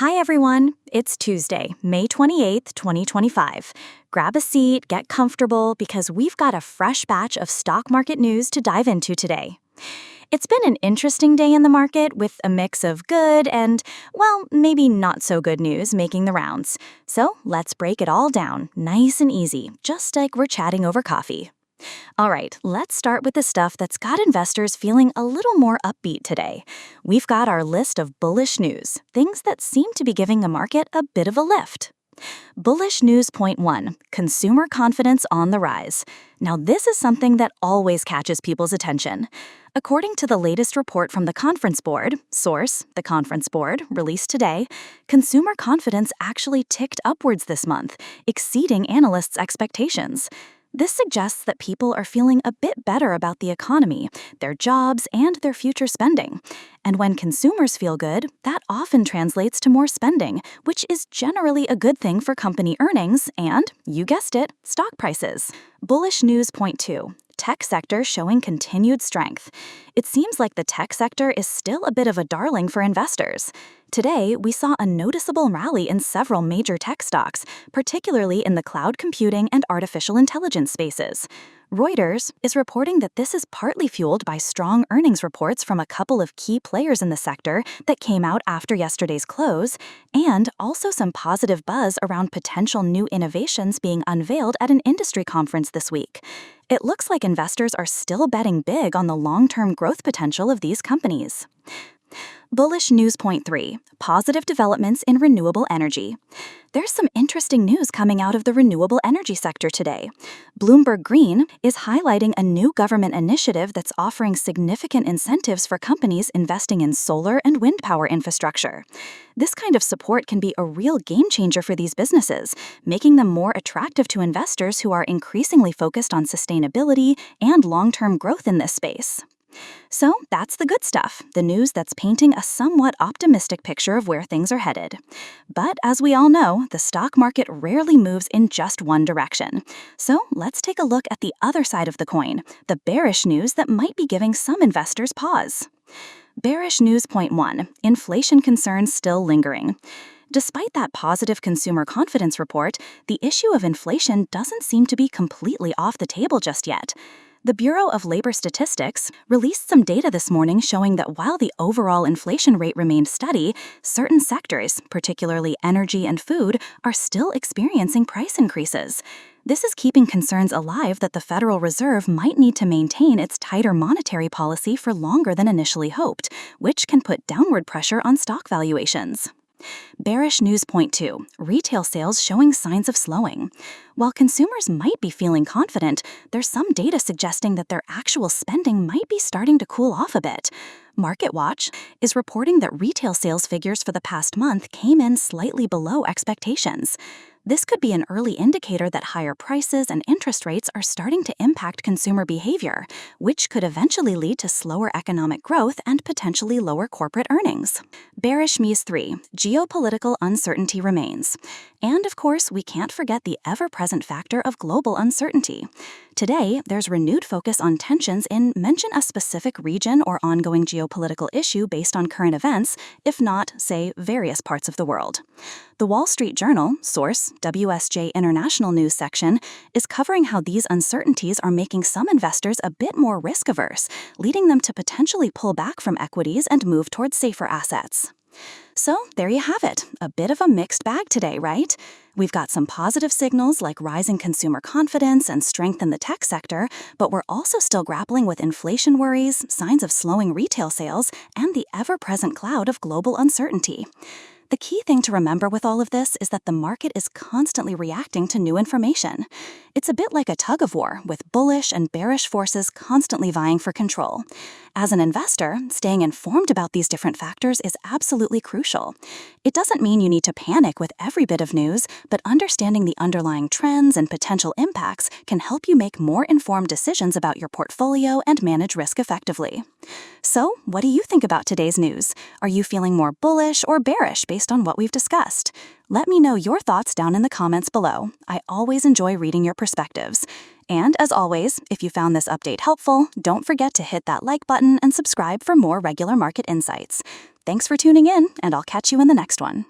Hi everyone, it's Tuesday, May 28th, 2025. Grab a seat, get comfortable, because we've got a fresh batch of stock market news to dive into today. It's been an interesting day in the market with a mix of good and, well, maybe not so good news making the rounds. So let's break it all down, nice and easy, just like we're chatting over coffee. All right, let's start with the stuff that's got investors feeling a little more upbeat today. We've got our list of bullish news, things that seem to be giving the market a bit of a lift. Bullish news point 1, consumer confidence on the rise. Now, this is something that always catches people's attention. According to the latest report from the Conference Board, source, the Conference Board, released today, consumer confidence actually ticked upwards this month, exceeding analysts' expectations. This suggests that people are feeling a bit better about the economy, their jobs, and their future spending. And when consumers feel good, that often translates to more spending, which is generally a good thing for company earnings and, you guessed it, stock prices. Bullish news point 2. Tech sector showing continued strength. It seems like the tech sector is still a bit of a darling for investors. Today, we saw a noticeable rally in several major tech stocks, particularly in the cloud computing and artificial intelligence spaces. Reuters is reporting that this is partly fueled by strong earnings reports from a couple of key players in the sector that came out after yesterday's close, and also some positive buzz around potential new innovations being unveiled at an industry conference this week. It looks like investors are still betting big on the long-term growth potential of these companies. Bullish news point 3, positive developments in renewable energy. There's some interesting news coming out of the renewable energy sector today. Bloomberg Green is highlighting a new government initiative that's offering significant incentives for companies investing in solar and wind power infrastructure. This kind of support can be a real game changer for these businesses, making them more attractive to investors who are increasingly focused on sustainability and long-term growth in this space. So that's the good stuff, the news that's painting a somewhat optimistic picture of where things are headed. But as we all know, the stock market rarely moves in just one direction. So let's take a look at the other side of the coin, the bearish news that might be giving some investors pause. Bearish news point 1, inflation concerns still lingering. Despite that positive consumer confidence report, the issue of inflation doesn't seem to be completely off the table just yet. The Bureau of Labor Statistics released some data this morning showing that while the overall inflation rate remained steady, certain sectors, particularly energy and food, are still experiencing price increases. This is keeping concerns alive that the Federal Reserve might need to maintain its tighter monetary policy for longer than initially hoped, which can put downward pressure on stock valuations. Bearish news point 2, retail sales showing signs of slowing. While consumers might be feeling confident, there's some data suggesting that their actual spending might be starting to cool off a bit. MarketWatch is reporting that retail sales figures for the past month came in slightly below expectations. This could be an early indicator that higher prices and interest rates are starting to impact consumer behavior, which could eventually lead to slower economic growth and potentially lower corporate earnings. Bearish news 3, geopolitical uncertainty remains. And of course, we can't forget the ever-present factor of global uncertainty. Today, there's renewed focus on tensions in mention a specific region or ongoing geopolitical issue based on current events, if not, say, various parts of the world. The Wall Street Journal, source, WSJ International News section, is covering how these uncertainties are making some investors a bit more risk-averse, leading them to potentially pull back from equities and move towards safer assets. So there you have it, a bit of a mixed bag today, right? We've got some positive signals like rising consumer confidence and strength in the tech sector, but we're also still grappling with inflation worries, signs of slowing retail sales, and the ever-present cloud of global uncertainty. The key thing to remember with all of this is that the market is constantly reacting to new information. It's a bit like a tug-of-war, with bullish and bearish forces constantly vying for control. As an investor, staying informed about these different factors is absolutely crucial. It doesn't mean you need to panic with every bit of news, but understanding the underlying trends and potential impacts can help you make more informed decisions about your portfolio and manage risk effectively. So, what do you think about today's news? Are you feeling more bullish or bearish based on what we've discussed? Let me know your thoughts down in the comments below. I always enjoy reading your perspectives. And as always, if you found this update helpful, don't forget to hit that like button and subscribe for more regular market insights. Thanks for tuning in, and I'll catch you in the next one.